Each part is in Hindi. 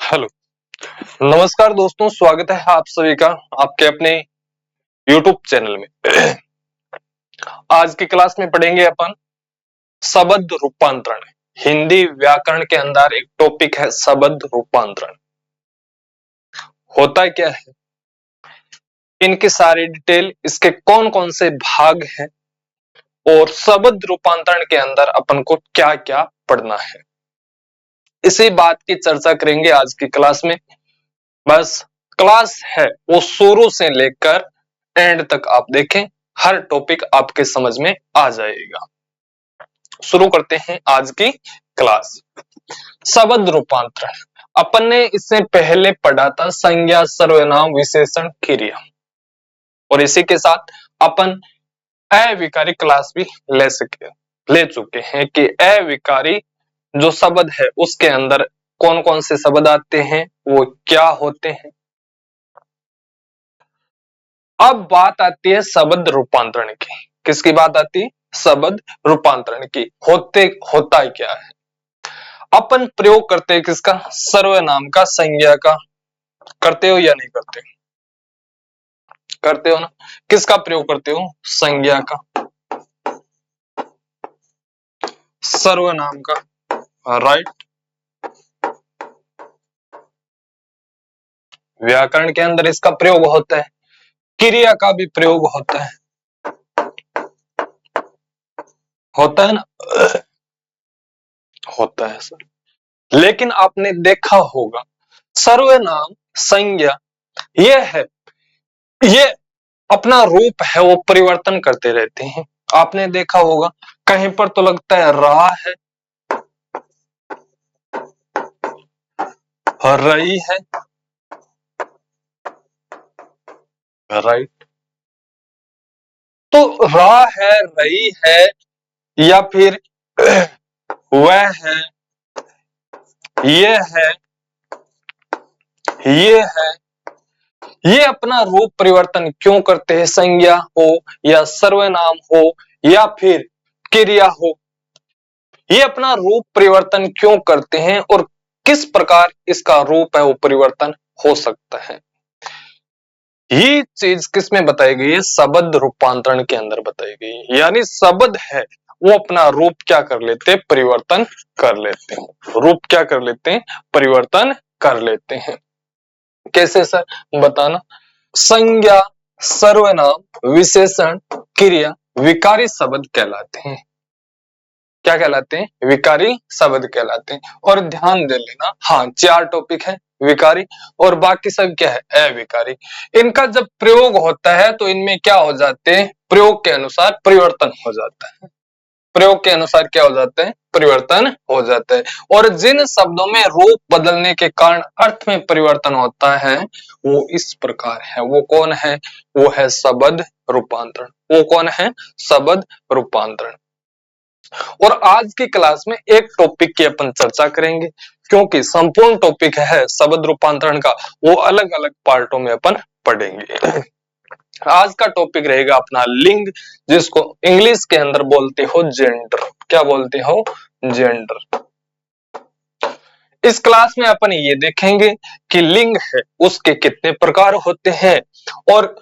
हेलो, नमस्कार दोस्तों, स्वागत है आप सभी का आपके अपने YouTube चैनल में। आज की क्लास में पढ़ेंगे अपन शब्द रूपांतरण। हिंदी व्याकरण के अंदर एक टॉपिक है शब्द रूपांतरण। होता क्या है, इनकी सारी डिटेल, इसके कौन कौन से भाग हैं और शब्द रूपांतरण के अंदर अपन को क्या क्या पढ़ना है, इसी बात की चर्चा करेंगे आज की क्लास में। बस क्लास है वो शुरू से लेकर एंड तक आप देखें, हर टॉपिक आपके समझ में आ जाएगा। शुरू करते हैं आज की क्लास। शब्द रूपांतरण अपन ने इससे पहले पढ़ा था संज्ञा, सर्वनाम, विशेषण, क्रिया, और इसी के साथ अपन अविकारी क्लास भी ले चुके हैं कि अविकारी जो शब्द है उसके अंदर कौन कौन से शब्द आते हैं, वो क्या होते हैं। अब बात आती है शब्द रूपांतरण की। किसकी बात आती है? शब्द रूपांतरण की। होता क्या है, अपन प्रयोग करते हैं किसका? सर्वनाम का, संज्ञा का। करते हो या नहीं करते? करते हो ना। किसका प्रयोग करते हो? संज्ञा का, सर्वनाम का, राइट। व्याकरण के अंदर इसका प्रयोग होता है, क्रिया का भी प्रयोग होता है। होता है ना, होता है सर। लेकिन आपने देखा होगा सर्वनाम, संज्ञा ये है, ये अपना रूप है वो परिवर्तन करते रहते हैं। आपने देखा होगा कहीं पर तो लगता है रहा है, रही है, राइट। तो रहा है, रही है, या फिर वह है, ये है, ये है, ये अपना रूप परिवर्तन क्यों करते हैं? संज्ञा हो या सर्वनाम हो या फिर क्रिया हो, ये अपना रूप परिवर्तन क्यों करते हैं और किस प्रकार इसका रूप है वो परिवर्तन हो सकता है। ये चीज किसमें बताई गई है? शब्द रूपांतरण के अंदर बताई गई है। यानी शब्द है वो अपना रूप क्या कर लेते हैं? परिवर्तन कर लेते हैं। रूप क्या कर लेते हैं? परिवर्तन कर लेते हैं। कैसे सर, बताना। संज्ञा, सर्वनाम, विशेषण, क्रिया विकारी शब्द कहलाते हैं। क्या कहलाते हैं? विकारी शब्द कहलाते हैं। और ध्यान दे लेना, हाँ, 4 टॉपिक है विकारी और बाकी सब क्या है? अविकारी। इनका जब प्रयोग होता है तो इनमें क्या हो जाते हैं? प्रयोग के अनुसार परिवर्तन हो जाता है। प्रयोग के अनुसार क्या हो जाते हैं? परिवर्तन हो जाता है। और जिन शब्दों में रूप बदलने के कारण अर्थ में परिवर्तन होता है वो इस प्रकार है। वो कौन है? वो है शब्द रूपांतरण। वो कौन है? शब्द रूपांतरण। और आज की क्लास में एक टॉपिक की अपन चर्चा करेंगे, क्योंकि संपूर्ण टॉपिक है शब्द रूपांतरण का, वो अलग अलग पार्टों में अपन पढ़ेंगे। आज का टॉपिक रहेगा अपना लिंग, जिसको इंग्लिश के अंदर बोलते हो जेंडर। क्या बोलते हो? जेंडर। इस क्लास में अपन ये देखेंगे कि लिंग है उसके कितने प्रकार होते हैं, और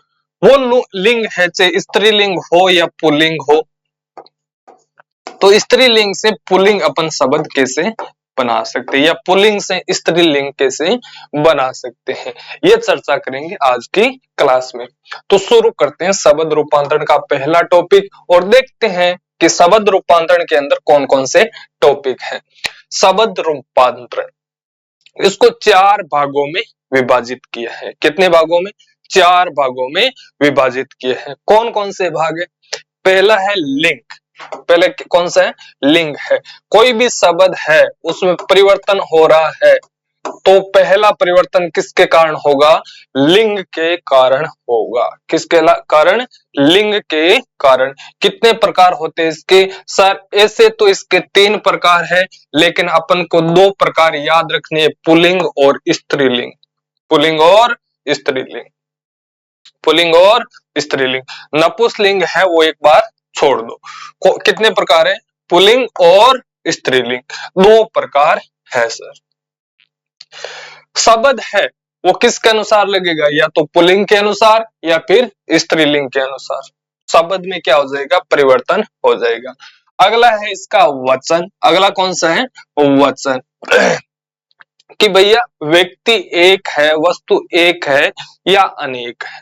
वो लिंग है चाहे स्त्रीलिंग हो या पुल्लिंग हो, तो स्त्रीलिंग से पुल्लिंग अपन शब्द कैसे बना सकते हैं या पुल्लिंग से स्त्रीलिंग कैसे बना सकते हैं, ये चर्चा करेंगे आज की क्लास में। तो शुरू करते हैं शब्द रूपांतरण का पहला टॉपिक और देखते हैं कि शब्द रूपांतरण के अंदर कौन कौन से टॉपिक हैं। शब्द रूपांतरण, इसको 4 भागों में विभाजित किया है। कितने भागों में? 4 भागों में विभाजित किए हैं। कौन कौन से भाग है? पहला है लिंग। पहले कौन सा है? लिंग है। कोई भी शब्द है उसमें परिवर्तन हो रहा है तो पहला परिवर्तन किसके कारण होगा? लिंग के कारण होगा। किसके कारण? लिंग के कारण। कितने प्रकार होते हैं इसके? सर ऐसे तो इसके 3 प्रकार है, लेकिन अपन को 2 प्रकार याद रखने हैं, पुल्लिंग और स्त्रीलिंग। पुल्लिंग और स्त्रीलिंग। पुल्लिंग और स्त्रीलिंग। नपुंसकलिंग है वो एक बार छोड़ दो। कितने प्रकार है? पुल्लिंग और स्त्रीलिंग, 2 प्रकार है सर। शब्द है वो किसके अनुसार लगेगा, या तो पुल्लिंग के अनुसार या फिर स्त्रीलिंग के अनुसार। शब्द में क्या हो जाएगा, परिवर्तन हो जाएगा। अगला है इसका वचन। अगला कौन सा है, वचन। कि भैया व्यक्ति एक है, वस्तु एक है या अनेक है,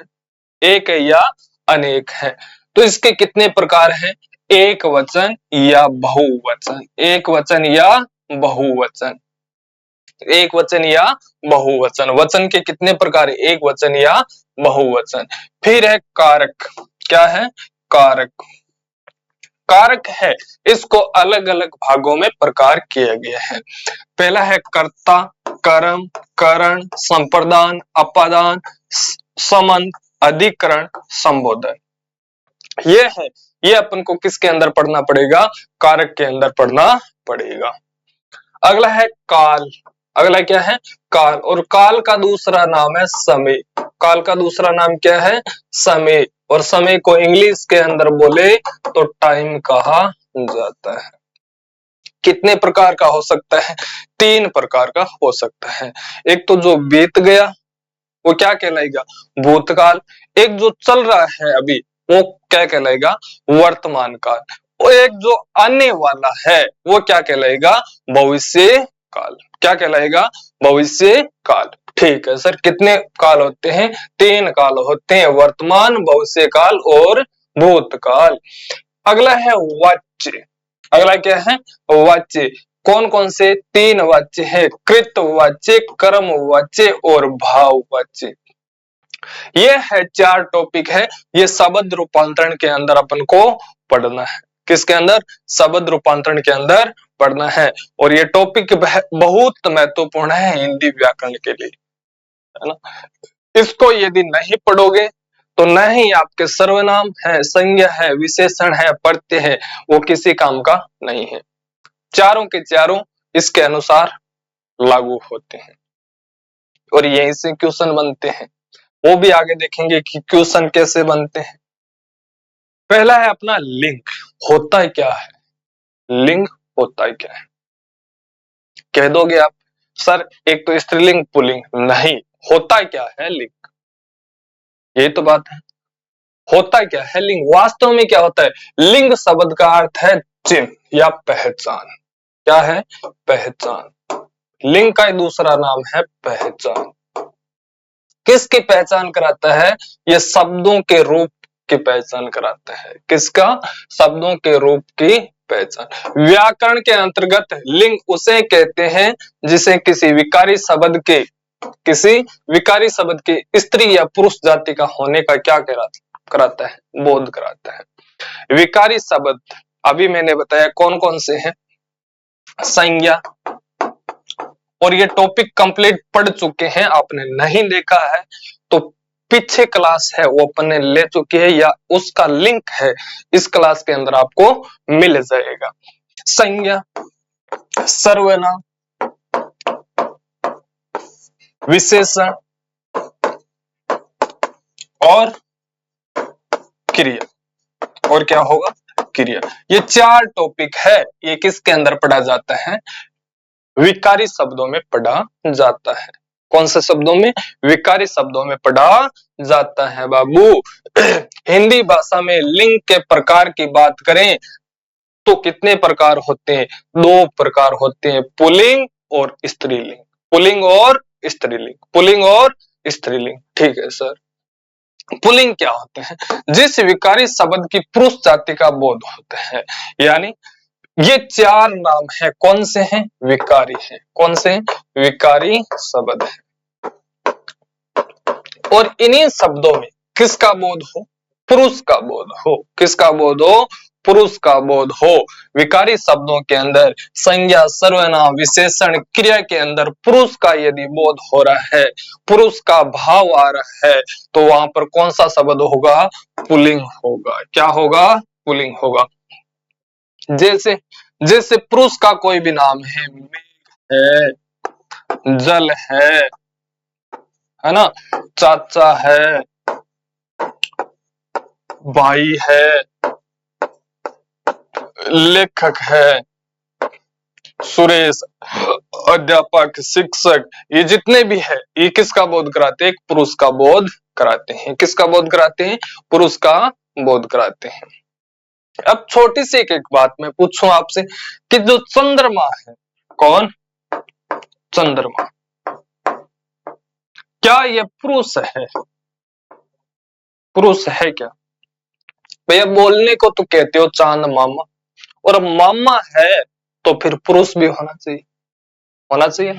एक है या अनेक है। तो इसके कितने प्रकार हैं, एक वचन या बहुवचन, एक वचन या बहुवचन, एक वचन या बहुवचन। वचन के कितने प्रकार है, एक वचन या बहुवचन। फिर है कारक। क्या है, कारक। कारक है, इसको अलग अलग भागों में प्रकार किया गया है। पहला है कर्ता, कर्म, करण, संप्रदान, अपादान, संबंध, अधिकरण, संबोधन। ये है, ये अपन को किसके अंदर पढ़ना पड़ेगा, कारक के अंदर पढ़ना पड़ेगा। अगला है काल। अगला क्या है, काल। और काल का दूसरा नाम है समय। काल का दूसरा नाम क्या है, समय। और समय को इंग्लिश के अंदर बोले तो टाइम कहा जाता है। कितने प्रकार का हो सकता है, तीन प्रकार का हो सकता है। एक तो जो बीत गया वो क्या कहलाएगा, भूतकाल। एक जो चल रहा है अभी वो क्या कहलाएगा, वर्तमान काल। और एक जो आने वाला है वो क्या कहलाएगा, भविष्य काल। क्या कहलाएगा, भविष्य काल। ठीक है सर, कितने काल होते हैं, तीन काल होते हैं, वर्तमान, भविष्य काल और भूतकाल। अगला है वाच्य। अगला क्या है, वाच्य। कौन कौन से, तीन वाच्य है, कृत वाच्य, कर्म वाच्य और भाव वाच्य। ये है चार टॉपिक है, ये शब्द रूपांतरण के अंदर अपन को पढ़ना है। किसके अंदर, शब्द रूपांतरण के अंदर पढ़ना है। और ये टॉपिक बहुत महत्वपूर्ण है हिंदी व्याकरण के लिए, है ना। इसको यदि नहीं पढ़ोगे तो न ही आपके सर्वनाम है, संज्ञा है, विशेषण है, प्रत्यय है, वो किसी काम का नहीं है। चारों के चारों इसके अनुसार लागू होते हैं और यहीं से क्वेश्चन बनते हैं। वो भी आगे देखेंगे कि क्वेश्चन कैसे बनते हैं। पहला है अपना लिंग। होता है क्या है, लिंग होता है क्या है, कह दोगे आप सर एक तो स्त्रीलिंग पुल्लिंग, नहीं, होता है क्या है लिंग, यही तो बात है। होता क्या है लिंग, वास्तव में क्या होता है, लिंग शब्द का अर्थ है चिन्ह या पहचान। क्या है, पहचान। लिंग का दूसरा नाम है पहचान। किसकी पहचान कराता है, ये शब्दों के रूप की पहचान कराता है। किसका, शब्दों के रूप की पहचान। व्याकरण के अंतर्गत लिंग उसे कहते हैं जिसे किसी विकारी शब्द के, किसी विकारी शब्द के स्त्री या पुरुष जाति का होने का क्या कराता है, बोध कराता है। विकारी शब्द अभी मैंने बताया कौन कौन से हैं, संज्ञा। और ये टॉपिक कंप्लीट पढ़ चुके हैं, आपने नहीं देखा है तो पीछे क्लास है वो अपन ने ले चुकी है, या उसका लिंक है इस क्लास के अंदर आपको मिल जाएगा। संज्ञा, सर्वनाम, विशेषण और क्रिया। और क्या होगा, क्रिया। ये चार टॉपिक है, ये किसके अंदर पढ़ा जाता है, विकारी शब्दों में पढ़ा जाता है। कौन से शब्दों में, विकारी शब्दों में पढ़ा जाता है बाबू। हिंदी भाषा में लिंग के प्रकार की बात करें तो कितने प्रकार होते हैं, दो प्रकार होते हैं, पुल्लिंग और स्त्रीलिंग। पुल्लिंग और स्त्रीलिंग, पुल्लिंग और स्त्रीलिंग। ठीक है सर। पुल्लिंग क्या होते हैं, जिस विकारी शब्द की पुरुष जाति का बोध होता है। यानी ये चार नाम है, कौन से हैं, विकारी हैं। कौन से, विकारी शब्द है। और इन्हीं शब्दों में किसका बोध हो, पुरुष का बोध हो। किसका बोध हो, पुरुष का बोध हो। विकारी शब्दों के अंदर संज्ञा, सर्वनाम, विशेषण, क्रिया के अंदर पुरुष का यदि बोध हो रहा है, पुरुष का भाव आ रहा है, तो वहां पर कौन सा शब्द होगा, पुल्लिंग होगा। क्या होगा, पुल्लिंग होगा। जैसे, जैसे पुरुष का कोई भी नाम है, मेघ है, जल है ना, चाचा है, भाई है, लेखक है, सुरेश, अध्यापक, शिक्षक, ये जितने भी है ये किसका बोध कराते हैं? एक पुरुष का बोध कराते हैं। किसका बोध कराते हैं? पुरुष का बोध कराते हैं। अब छोटी सी एक बात मैं पूछूं आपसे कि जो चंद्रमा है, कौन? चंद्रमा, क्या ये पुरुष है? पुरुष है क्या? भैया बोलने को तो कहते हो चांद मामा, और मामा है तो फिर पुरुष भी होना चाहिए, होना चाहिए।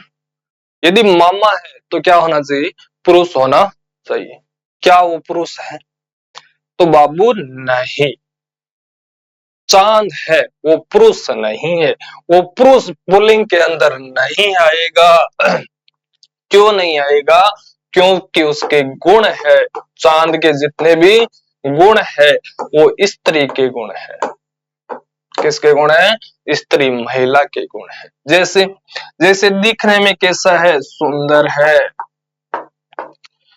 यदि मामा है तो क्या होना चाहिए? पुरुष होना चाहिए। क्या वो पुरुष है? तो बाबू नहीं, चांद है वो पुरुष नहीं है, वो पुरुष पुल्लिंग के अंदर नहीं आएगा। क्यों नहीं आएगा? क्योंकि उसके गुण है, चांद के जितने भी गुण है वो स्त्री के गुण है। किसके गुण है? स्त्री, महिला के गुण है। जैसे जैसे दिखने में कैसा है? सुंदर है,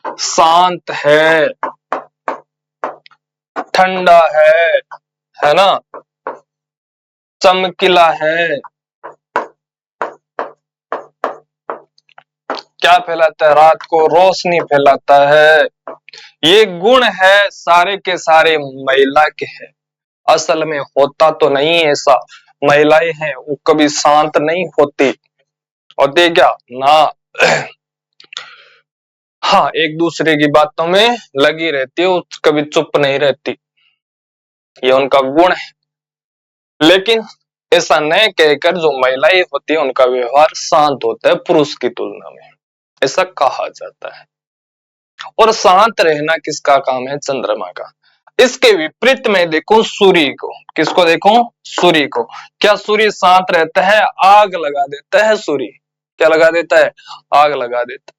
शांत है, ठंडा है ना, चमकीला है, क्या फैलाता है? रात को रोशनी फैलाता है। ये गुण है सारे के सारे महिला के हैं। असल में होता तो नहीं ऐसा, महिलाएं हैं वो कभी शांत नहीं होती, होती क्या ना। हाँ, एक दूसरे की बातों में लगी रहती है, वो कभी चुप नहीं रहती, ये उनका गुण है। लेकिन ऐसा न कहकर जो महिलाएं होती है उनका व्यवहार शांत होता है पुरुष की तुलना में, ऐसा कहा जाता है। और शांत रहना किसका काम है? चंद्रमा का। इसके विपरीत में देखो सूर्य को। किसको देखो? सूर्य को। क्या सूर्य शांत रहता है? आग लगा देता है सूर्य। क्या लगा देता है? आग लगा देता है।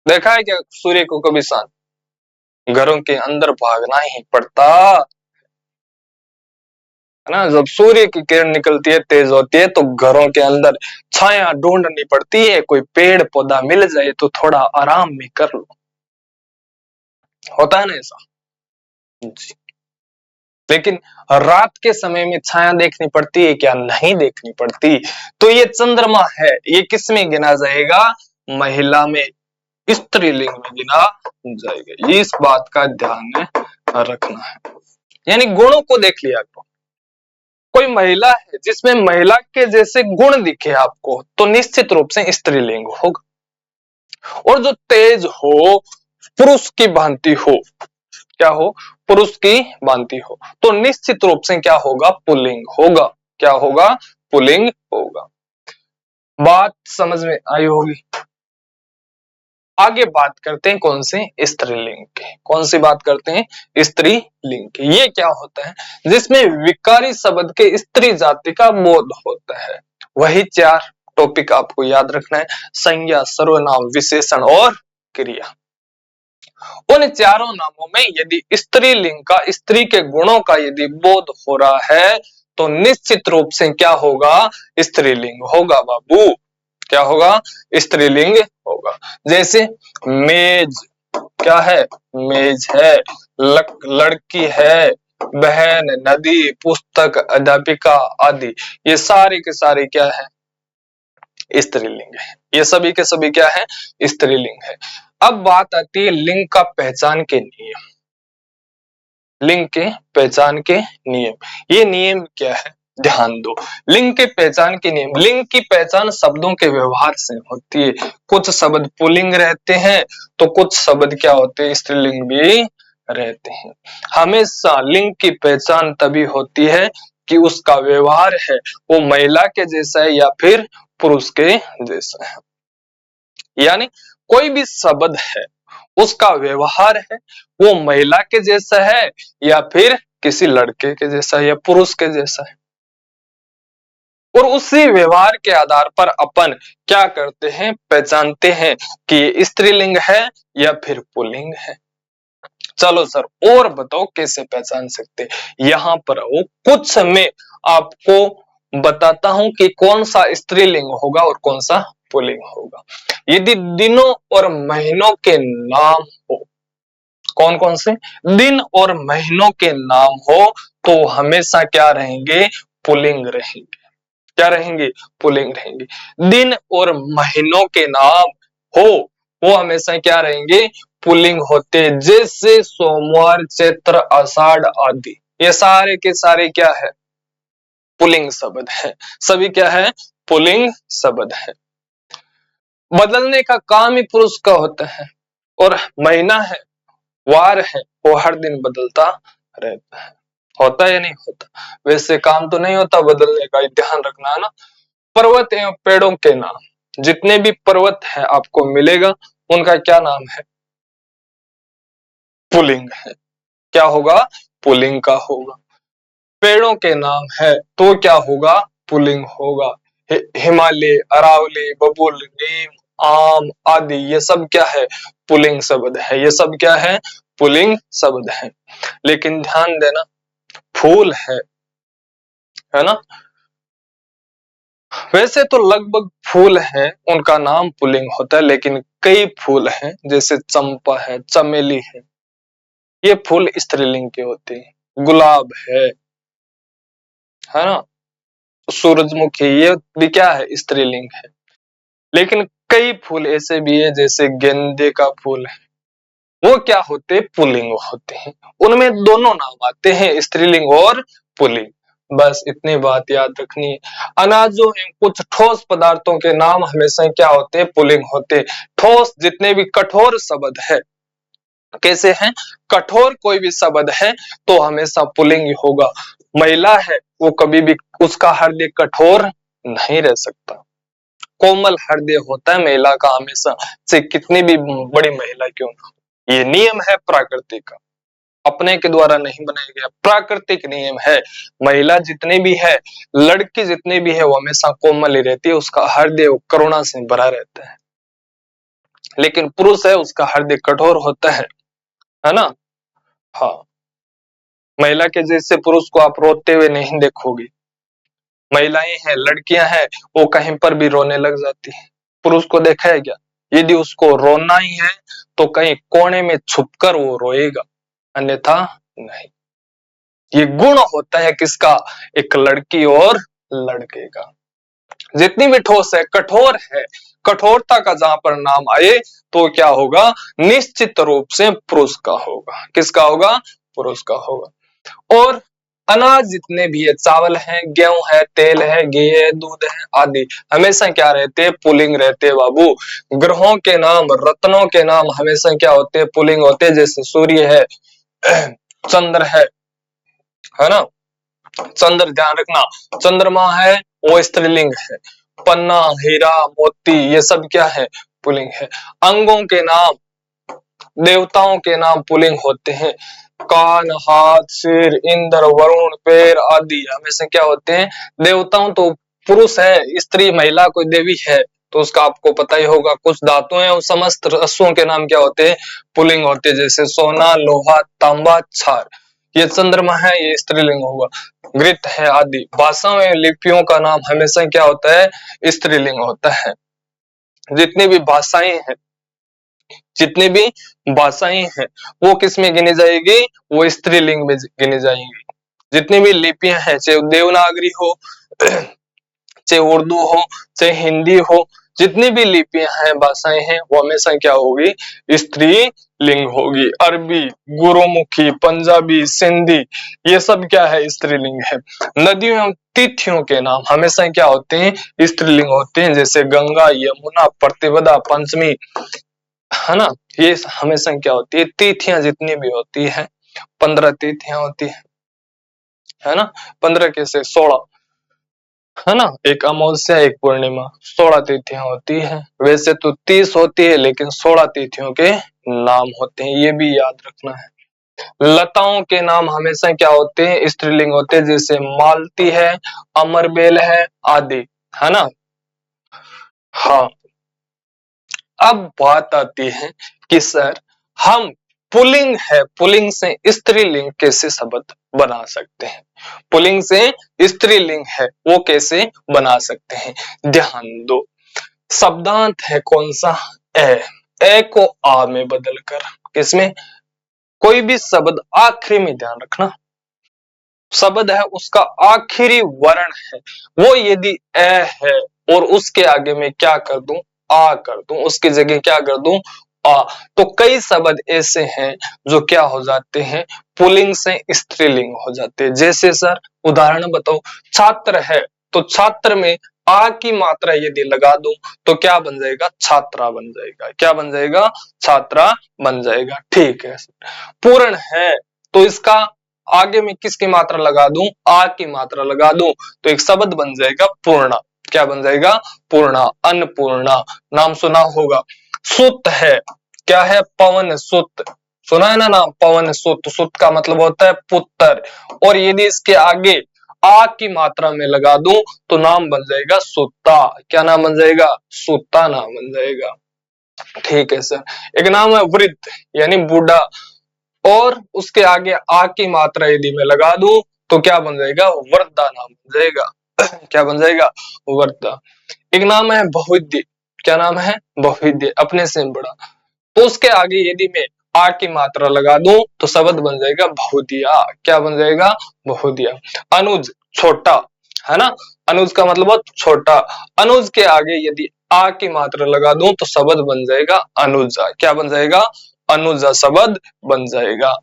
देखा है क्या सूर्य को कभी शांत? घरों के अंदर भागना ही पड़ता है ना। जब सूर्य की किरण निकलती है, तेज होती है, तो घरों के अंदर छाया ढूंढनी पड़ती है। कोई पेड़ पौधा मिल जाए तो थोड़ा आराम भी कर लो, होता है ना ऐसा जी। लेकिन रात के समय में छाया देखनी पड़ती है क्या? नहीं देखनी पड़ती। तो ये चंद्रमा है, ये किस में गिना जाएगा? महिला में, स्त्रीलिंग में गिना जाएगा। ये इस बात का ध्यान में रखना है। यानी गुणों को देख लिया करो। कोई महिला है जिसमें महिला के जैसे गुण दिखे आपको, तो निश्चित रूप से स्त्रीलिंग होगा। और जो तेज हो, पुरुष की भांति हो, क्या हो? पुरुष की भांति हो, तो निश्चित रूप से क्या होगा? पुल्लिंग होगा। क्या होगा? पुल्लिंग होगा। बात समझ में आई होगी। आगे बात करते हैं कौन से? स्त्रीलिंग के। कौन सी बात करते हैं? स्त्रीलिंग की। ये क्या होता है? जिसमें विकारी शब्द के स्त्री जाति का बोध होता है। वही चार टॉपिक आपको याद रखना है: संज्ञा, सर्वनाम, विशेषण और क्रिया। उन चारों नामों में यदि स्त्रीलिंग का, स्त्री के गुणों का यदि बोध हो रहा है तो निश्चित रूप से क्या होगा? स्त्रीलिंग होगा बाबू। क्या होगा? स्त्रीलिंग होगा। जैसे मेज, क्या है? मेज है। लड़की है, बहन, नदी, पुस्तक, अध्यापिका आदि, ये सारे के सारे क्या है? स्त्रीलिंग है। ये सभी के सभी क्या है? स्त्रीलिंग है। अब बात आती है लिंग का पहचान के नियम। लिंग के पहचान के नियम, ये नियम क्या है? ध्यान दो। लिंग के पहचान के नियम। लिंग की पहचान शब्दों के व्यवहार से होती है। कुछ शब्द पुल्लिंग रहते हैं तो कुछ शब्द क्या होते हैं? स्त्रीलिंग भी रहते हैं। हमेशा लिंग की पहचान तभी होती है कि उसका व्यवहार है वो महिला के जैसा है या फिर पुरुष के जैसा है। यानी कोई भी शब्द है, उसका व्यवहार है वो महिला के जैसा है या फिर किसी लड़के के जैसा है या पुरुष के जैसा है। और उसी व्यवहार के आधार पर अपन क्या करते हैं? पहचानते हैं कि ये स्त्रीलिंग है या फिर पुल्लिंग है। चलो सर और बताओ कैसे पहचान सकते? यहाँ पर वो कुछ मैं आपको बताता हूं कि कौन सा स्त्रीलिंग होगा और कौन सा पुल्लिंग होगा। यदि दिनों और महीनों के नाम हो, कौन कौन से? दिन और महीनों के नाम हो तो हमेशा क्या रहेंगे? पुल्लिंग रहेंगे। क्या रहेंगे? पुल्लिंग रहेंगे। दिन और महीनों के नाम हो वो हमेशा क्या रहेंगे? पुल्लिंग होते, जैसे सोमवार, चैत्र, आषाढ़ आदि। ये सारे के सारे क्या है? पुल्लिंग शब्द है। सभी क्या है? पुल्लिंग शब्द है। बदलने का काम ही पुरुष का होता है। और महीना है, वार है, वो हर दिन बदलता रहता है। होता है या नहीं होता? वैसे काम तो नहीं होता बदलने का, ध्यान रखना है ना। पर्वत एवं पेड़ों के नाम, जितने भी पर्वत है आपको मिलेगा, उनका क्या नाम है? पुल्लिंग है। क्या होगा? पुल्लिंग का होगा। पेड़ों के नाम है तो क्या होगा? पुल्लिंग होगा। हिमालय, अरावली, बबूल, नीम, आम आदि, ये सब क्या है? पुल्लिंग शब्द है। ये सब क्या है? पुल्लिंग शब्द है। लेकिन ध्यान देना, फूल है ना, वैसे तो लगभग फूल हैं उनका नाम पुल्लिंग होता है, लेकिन कई फूल हैं जैसे चंपा है, चमेली ये फूल स्त्रीलिंग के होते हैं। गुलाब है ना, सूरजमुखी ये भी क्या है? स्त्रीलिंग है। लेकिन कई फूल ऐसे भी है जैसे गेंदे का फूल है, वो क्या होते? पुल्लिंग होते हैं। उनमें दोनों नाम आते हैं, स्त्रीलिंग और पुल्लिंग। बस इतनी बात याद रखनी है। अनाजों एवं कुछ ठोस पदार्थों के नाम हमेशा क्या होते हैं? पुल्लिंग होते हैं। ठोस जितने भी कठोर शब्द है, कैसे हैं? कठोर कोई भी शब्द है तो हमेशा पुल्लिंग ही होगा। महिला है वो कभी भी उसका हृदय कठोर नहीं रह सकता, कोमल हृदय होता है महिला का हमेशा, से कितनी भी बड़ी महिला क्यों ना। ये नियम है प्रकृति का, अपने के द्वारा नहीं बनाया गया, प्राकृतिक नियम है। महिला जितनी भी है, लड़की जितनी भी है, वो हमेशा कोमल ही रहती है, उसका हृदय करुणा से भरा रहता है। लेकिन पुरुष है उसका हृदय कठोर होता है ना। हाँ, महिला के जैसे पुरुष को आप रोते हुए नहीं देखोगे। महिलाएं हैं, लड़कियां हैं, वो कहीं पर भी रोने लग जाती है। पुरुष को देखा है क्या? यदि उसको रोना ही है तो कहीं कोने में छुपकर वो रोएगा, अन्यथा नहीं। ये गुण होता है किसका? एक लड़की और लड़के का। जितनी भी ठोस है, कठोर है, कठोरता का जहां पर नाम आए तो क्या होगा? निश्चित रूप से पुरुष का होगा। किसका होगा? पुरुष का होगा। और अनाज जितने भी है, चावल है, गेहूं है, तेल है, घी है, दूध है आदि, हमेशा क्या रहते हैं? पुल्लिंग रहते हैं बाबू। ग्रहों के नाम, रत्नों के नाम हमेशा क्या होते हैं? पुल्लिंग होते हैं। जैसे सूर्य है, चंद्र है ना, चंद्र ध्यान रखना, चंद्रमा है वो स्त्रीलिंग है। पन्ना, हीरा, मोती ये सब क्या है? पुल्लिंग है। अंगों के नाम, देवताओं के नाम पुल्लिंग होते हैं। कान, हाथ, सिर, इंद्र, वरुण, पैर आदि हमेशा क्या होते हैं? देवताओं तो पुरुष है, स्त्री महिला कोई देवी है तो उसका आपको पता ही होगा। कुछ धातु है उस समस्त रस्सों के नाम क्या होते हैं? पुल्लिंग होते हैं। जैसे सोना, लोहा, तांबा, क्षार। ये चंद्रमा है, ये स्त्रीलिंग होगा। घृत है आदि। भाषाओं एवं लिपियों का नाम हमेशा क्या होता है? स्त्रीलिंग होता है। जितनी भी भाषाएं हैं, जितनी भी भाषाएं हैं वो किस में गिनी जाएगी? वो स्त्रीलिंग में गिनी जाएंगी। जितनी भी लिपियां हैं, चाहे देवनागरी हो, चाहे उर्दू हो, चाहे हिंदी हो, जितनी भी लिपियां हैं, भाषाएं हैं, वो हमेशा क्या होगी? स्त्रीलिंग होगी। अरबी, गुरुमुखी, पंजाबी, सिंधी ये सब क्या है? स्त्रीलिंग है। नदियों एवं तिथियों के नाम हमेशा क्या होते हैं? स्त्रीलिंग होते हैं। जैसे गंगा, यमुना, प्रतिपदा, पंचमी है ना, ये हमेशा क्या होती है? तिथियां जितनी भी होती है, 15 तिथियां होती है ना, 15 कैसे 16 है ना, एक अमावस्या एक पूर्णिमा, 16 तिथियां होती है। वैसे तो 30 होती है लेकिन 16 तिथियों के नाम होते हैं, ये भी याद रखना है। लताओं के नाम हमेशा क्या होते हैं? स्त्रीलिंग होते हैं। जैसे मालती है, अमरबेल है आदि, है ना। हाँ, अब बात आती है कि सर हम पुल्लिंग है, पुल्लिंग से स्त्रीलिंग कैसे शब्द बना सकते हैं? पुल्लिंग से स्त्रीलिंग है वो कैसे बना सकते हैं? ध्यान दो, शब्दांत है कौन सा? ए को आ में बदलकर। किसमें? कोई भी शब्द आखिरी में ध्यान रखना, शब्द है उसका आखिरी वर्ण है वो यदि ए है और उसके आगे में क्या कर दूं, आ कर दूं, उसकी जगह क्या कर दूं, आ, तो कई शब्द ऐसे हैं जो क्या हो जाते हैं, पुल्लिंग से स्त्रीलिंग हो जाते हैं। जैसे सर उदाहरण बताओ, छात्र है तो छात्र में आ की मात्रा यदि लगा दूं तो क्या बन जाएगा, छात्रा बन जाएगा। क्या बन जाएगा, छात्रा बन जाएगा। ठीक है। पूर्ण है तो इसका आगे में किसकी मात्रा लगा दूं, आ की मात्रा लगा दूं तो एक शब्द बन जाएगा पूर्णा। क्या बन जाएगा, पूर्णा, अन्नपूर्णा। नाम सुना होगा। सुत है, क्या है, पवन सुत, सुना है ना नाम, पवन सुत। सुत का मतलब होता है पुत्र, और यदि इसके आगे आ की मात्रा में लगा दूं तो नाम बन जाएगा सुता। क्या नाम बन जाएगा, सुता नाम बन जाएगा। ठीक है सर। एक नाम है वृद्ध यानी बूढ़ा, और उसके आगे आ की मात्रा यदि मैं लगा दूं तो क्या बन जाएगा, वृद्धा नाम बन जाएगा। क्या बन जाएगा, वृद्धा। एक नाम है बहुविद्य, क्या नाम है, बहुविद्य, अपने से बड़ा, तो उसके आगे यदि मैं आ की मात्रा लगा दूं तो शब्द बन जाएगा बहुदिया। क्या बन जाएगा, बहुदिया। अनुज, छोटा, है ना, अनुज का मतलब छोटा। अनुज के आगे यदि आ की मात्रा लगा दूं तो शब्द बन जाएगा अनुजा। क्या बन जाएगा, अनुजा शब्द बन जाएगा।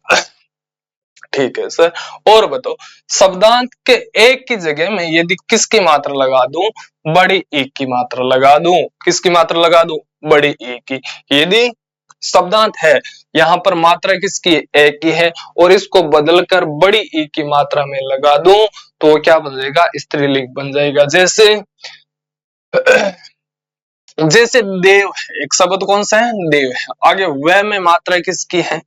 ठीक है सर। और बताओ, शब्दांत के एक की जगह में यदि किसकी मात्रा लगा दूं, बड़ी ई की मात्रा लगा दूं, किसकी मात्रा लगा दूं, बड़ी ई की। यदि शब्दांत है, यहाँ पर मात्रा किसकी, एक की है, और इसको बदलकर बड़ी ई की मात्रा में लगा दूं तो क्या बन जाएगा, स्त्रीलिंग बन जाएगा। जैसे जैसे देव है, एक शब्द कौन सा है, देव है, आगे वह में मात्रा किसकी है,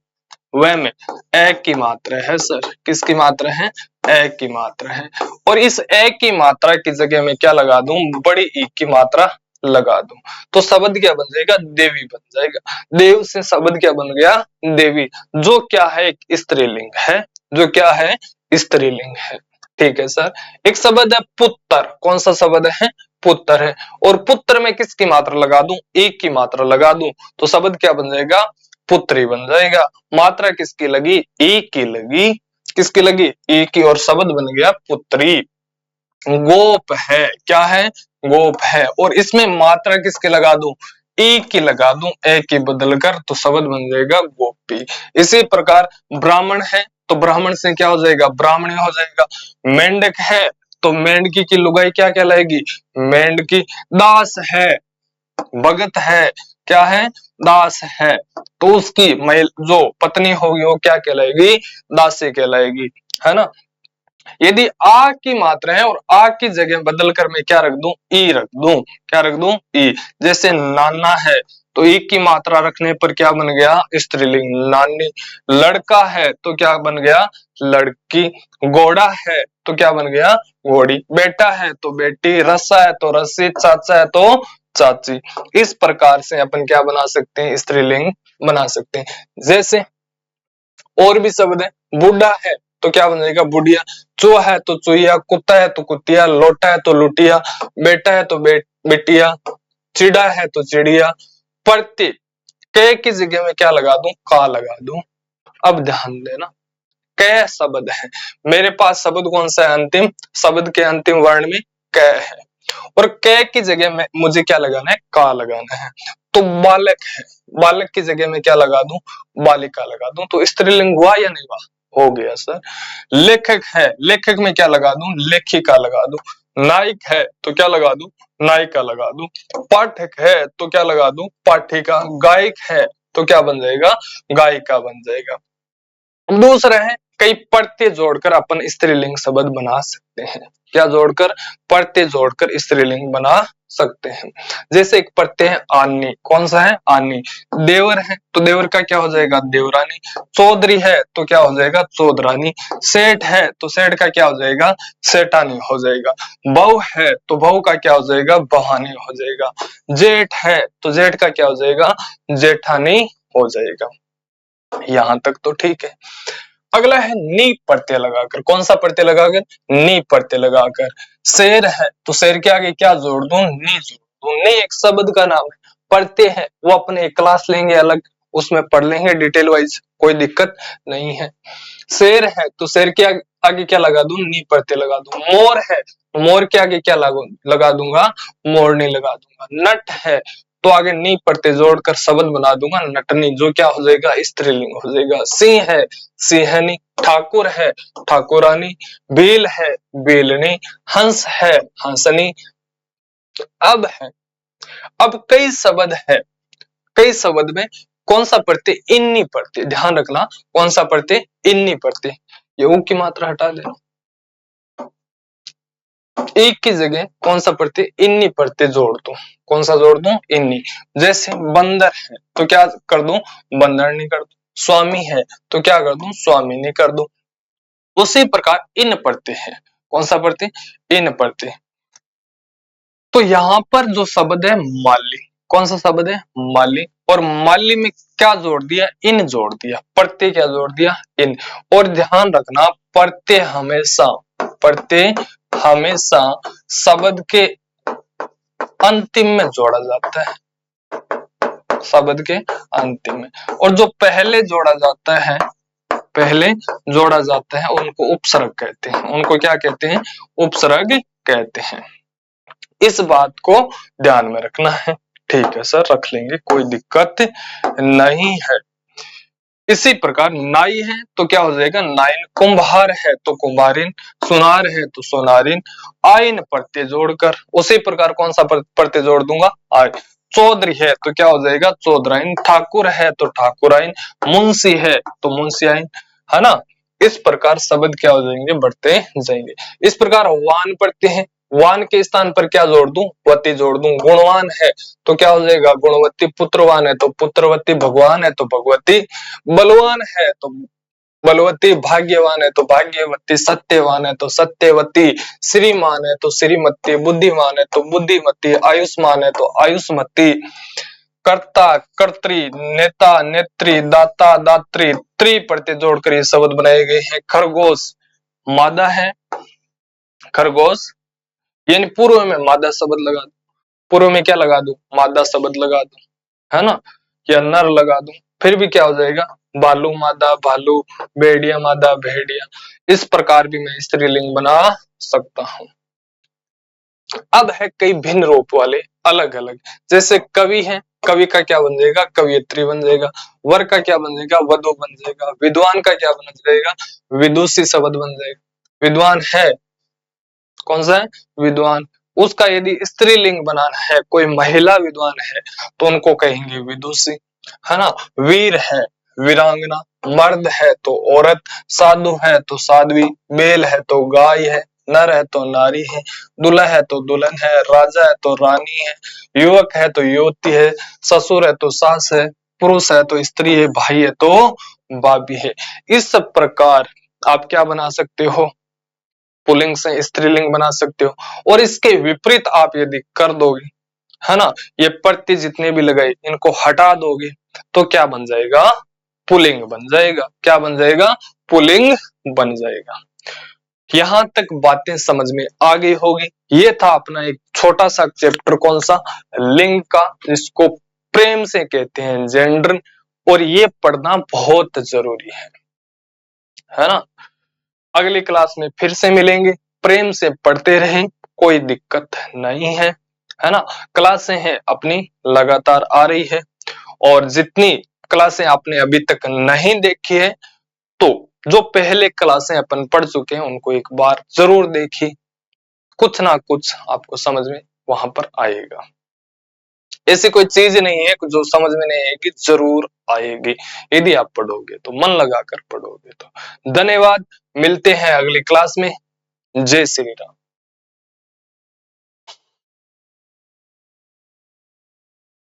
वह में एक की मात्रा है सर, किसकी मात्रा है, एक की मात्रा है, और इस एक की मात्रा की जगह में क्या लगा दूं, बड़ी ई की मात्रा लगा दूं तो शब्द क्या बन जाएगा, देवी बन जाएगा। देव से शब्द क्या बन गया, देवी, जो क्या है, एक स्त्रीलिंग है, जो क्या है, स्त्रीलिंग है। ठीक है सर। एक शब्द है पुत्र, कौन सा शब्द है, पुत्र है, और पुत्र में किसकी मात्रा लगा दूं, एक की मात्रा लगा दूं तो शब्द क्या बन जाएगा, पुत्री बन जाएगा। मात्रा किसकी लगी, एक की लगी, किसकी लगी, एक की, और शब्द बन गया पुत्री। गोप है, क्या है, गोप है, और इसमें मात्रा किसके लगा दूं, एक की लगा दूं, एक की बदलकर तो शब्द बन जाएगा गोपी। इसी प्रकार ब्राह्मण है तो ब्राह्मण से क्या हो जाएगा, ब्राह्मणी हो जाएगा। मेंढक है तो मेंढकी की लुगाई क्या कहलाएगी, मेंढकी। दास है, भगत है, क्या है, दास है, तो उसकी महिल जो पत्नी होगी वो क्या कहलाएगी, दासी कहलाएगी, है ना। यदि आ की मात्रा है और आ की जगह बदल कर मैं क्या रख दूं, ई रख दूं, क्या रख दूं, ई। जैसे नाना है तो ई की मात्रा रखने पर क्या बन गया, स्त्रीलिंग, नानी। लड़का है तो क्या बन गया, लड़की। घोड़ा है तो क्या बन गया, घोड़ी। बेटा है तो बेटी, रस्सा है तो रस्सी, चाचा है तो चाची। इस प्रकार से अपन क्या बना सकते हैं, स्त्रीलिंग बना सकते हैं। जैसे और भी शब्द है, बूढ़ा है तो क्या बन जाएगा, बुढ़िया। चूहा है तो चुहिया, कुत्ता है तो कुतिया, लोटा है तो लुटिया, बेटा है तो बेटिया, चिड़ा है तो चिड़िया। प्रति क की जगह में क्या लगा दूं, का लगा दूं। अब ध्यान देना, क शब्द है, मेरे पास शब्द कौन सा है, अंतिम, शब्द के अंतिम वर्ण में क है, और क की जगह में मुझे क्या लगाना है, का लगाना है। तो बालक है, बालक की जगह में क्या लगा दूं, बालिका लगा दूं तो स्त्रीलिंग हुआ या नहीं हुआ, हो गया सर। लेखक है, लेखक में क्या लगा दूं, लेखिका लगा दूं। नायक है तो क्या लगा दूं, नायिका लगा दूं। पाठक है तो क्या लगा दूं, पाठिका। गायक है तो क्या बन जाएगा, गायिका बन जाएगा। दूसरा है, कई प्रत्यय जोड़कर अपन स्त्रीलिंग शब्द बना सकते हैं। क्या जोड़कर, प्रत्यय जोड़कर स्त्रीलिंग बना सकते हैं। जैसे एक प्रत्यय है आनी, कौन सा है, आनी। देवर है तो देवर का क्या हो जाएगा, देवरानी। चौधरी है तो क्या हो जाएगा, चौधरानी। सेठ है तो सेठ का क्या हो जाएगा, सेठानी हो जाएगा। बहू है तो बहू का क्या हो जाएगा, बहानी हो जाएगा। जेठ है तो जेठ का क्या हो जाएगा, जेठानी हो जाएगा। यहां तक तो ठीक है। अगला है नी प्रत्यय लगाकर, कौन सा प्रत्यय लगाकर, नी प्रत्यय लगाकर। शेर है तो शेर के आगे क्या जोड़ दूं, नी जोड़ दूं। नी एक शब्द का नाम है, प्रत्यय है वो अपने एक क्लास लेंगे अलग, उसमें पढ़ लेंगे डिटेल वाइज, कोई दिक्कत नहीं है। शेर है तो शेर के आगे क्या लगा दूं, नी प्रत्यय लगा दूं। मोर है तो मोर के आगे क्या लगा दूंगा, मोरनी लगा दूंगा। नट है तो आगे नी प्रत्यय जोड़कर शब्द बना दूंगा नटनी, जो क्या हो जाएगा, स्त्रीलिंग हो जाएगा। सिंह है सिंहनी, ठाकुर है ठाकुरानी, बेल है बेलनी, हंस है हंसनी। अब है, अब कई शब्द है, कई शब्द में कौन सा प्रत्यय, इन्नी प्रत्यय, ध्यान रखना कौन सा प्रत्यय, इन्नी प्रत्यय। ये ऊ की मात्रा हटा देना, एक की जगह कौन सा प्रत्यय, इन्नी प्रत्यय जोड़ दूं। कौन सा जोड़ दूं, इन्नी। जैसे बंदर है तो क्या कर दूं, बंदरनी कर दूं। स्वामी है तो क्या कर दूं, स्वामिनी कर दूं। उसी प्रकार इन प्रत्यय है, कौन सा प्रत्यय, इन प्रत्यय। तो यहां पर जो शब्द है माली, कौन सा शब्द है, माली। और माली में क्या जोड़ दिया, इन जोड़ दिया। प्रत्यय क्या जोड़ दिया, इन। और ध्यान रखना प्रत्यय हमेशा, प्रत्यय हमेशा शब्द के अंतिम में जोड़ा जाता है, शब्द के अंतिम में। और जो पहले जोड़ा जाता है, पहले जोड़ा जाता है उनको उपसर्ग कहते हैं। उनको क्या कहते हैं, उपसर्ग कहते हैं। इस बात को ध्यान में रखना है। ठीक है सर, रख लेंगे, कोई दिक्कत नहीं है। इसी प्रकार नाई है तो क्या हो जाएगा, नाइन। कुंभार है तो कुंभारिन, सुनार है तो सुनारिन, आइन प्रत्यय जोड़कर। उसी प्रकार कौन सा प्रत्यय जोड़ दूंगा, आय। चौधरी है तो क्या हो जाएगा, चौधराइन। ठाकुर है तो ठाकुराइन, मुंशी है तो मुंशियाइन, है ना। इस प्रकार शब्द क्या हो जाएंगे, बढ़ते जाएंगे। इस प्रकार वान प्रत्यय है, वान के स्थान पर क्या जोड़ दूं, वती जोड़ दूं। गुणवान है तो क्या हो जाएगा, गुणवती। पुत्रवान है तो पुत्रवती, भगवान है तो भगवती, बलवान है तो बलवती, भाग्यवान है तो भाग्यवती, सत्यवान है तो सत्यवती, श्रीमान है तो श्रीमती, बुद्धिमान है तो बुद्धिमती, आयुष्मान है तो आयुष्मती, कर्ता कर्त्री, नेता नेत्री, दाता दात्री, त्रि प्रत्यय जोड़कर ये शब्द बनाए गए हैं। खरगोश मादा है, खरगोश, यानी पूर्व में मादा शब्द लगा दो। पूर्व में क्या लगा दूं, मादा शब्द लगा दूं, है ना, या नर लगा दूं, फिर भी क्या हो जाएगा, भालू मादा भालू, भेड़िया मादा भेड़िया। इस प्रकार भी मैं स्त्रीलिंग बना सकता हूं। अब है कई भिन्न रूप वाले, अलग अलग। जैसे कवि है, कवि का क्या बन जाएगा, कवियत्री बन जाएगा। वर का क्या बन जाएगा, वधु बन जाएगा। विद्वान का क्या बन जाएगा, विदुषी शब्द बन जाएगा। विद्वान है, कौन सा है, विद्वान। उसका यदि स्त्रीलिंग बनाना है, कोई महिला विद्वान है तो उनको कहेंगे विदुषी, है ना। वीर है वीरांगना, मर्द है तो औरत, साधु है तो साध्वी, बैल है तो गाय है, नर है तो नारी है, दूल्हा है तो दुल्हन है, राजा है तो रानी है, युवक है तो युवती है, ससुर है तो सास है, पुरुष है तो स्त्री है, भाई है तो भाभी है। इस प्रकार आप क्या बना सकते हो, पुल्लिंग से स्त्रीलिंग बना सकते हो। और इसके विपरीत आप यदि कर दोगे, है ना, ये प्रत्यय जितने भी लगाए इनको हटा दोगे तो क्या बन जाएगा, पुल्लिंग बन जाएगा। क्या बन जाएगा, पुल्लिंग बन जाएगा। यहां तक बातें समझ में आ गई होगी। ये था अपना एक छोटा सा चैप्टर, कौन सा, लिंग का, जिसको प्रेम से कहते हैं जेंडर। और ये पढ़ना बहुत जरूरी है ना। अगली क्लास में फिर से मिलेंगे, प्रेम से पढ़ते रहें, कोई दिक्कत नहीं है ना। क्लासें हैं अपनी लगातार आ रही है, और जितनी क्लासें आपने अभी तक नहीं देखी है तो जो पहले क्लासें अपन पढ़ चुके हैं उनको एक बार जरूर देखिए, कुछ ना कुछ आपको समझ में वहां पर आएगा। ऐसी कोई चीज नहीं है जो समझ में नहीं आएगी, जरूर आएगी यदि आप पढ़ोगे तो, मन लगाकर पढ़ोगे तो। धन्यवाद, मिलते हैं अगली क्लास में। जय श्री राम।